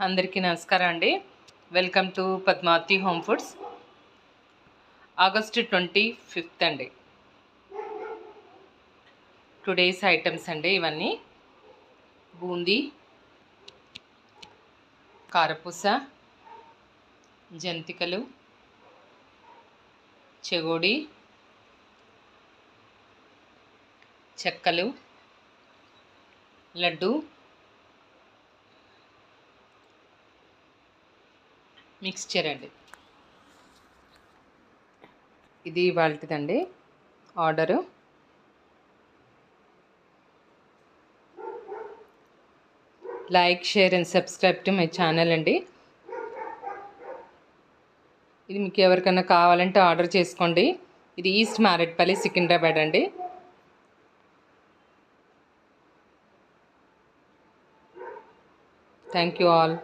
అందరికీ నమస్కారం అండి. Welcome to Padmavathi home foods. August 25 అండి. టుడేస్ ఐటమ్స్ అండి ఇవన్నీ. బూందీ, కారపూస, జంతికలు, చెగోడి, చెక్కలు, లడ్డు, మిక్స్చర్ అండి. ఇది ఇవాల్టిదండి order. Like, share and subscribe to my channel అండి. ఇది మీకు ఎవరికైనా కావాలంటే ఆర్డర్ చేసుకోండి. ఇది ఈస్ట్ మారేట్పల్లి, సికింద్రాబాద్ అండి. Thank you all.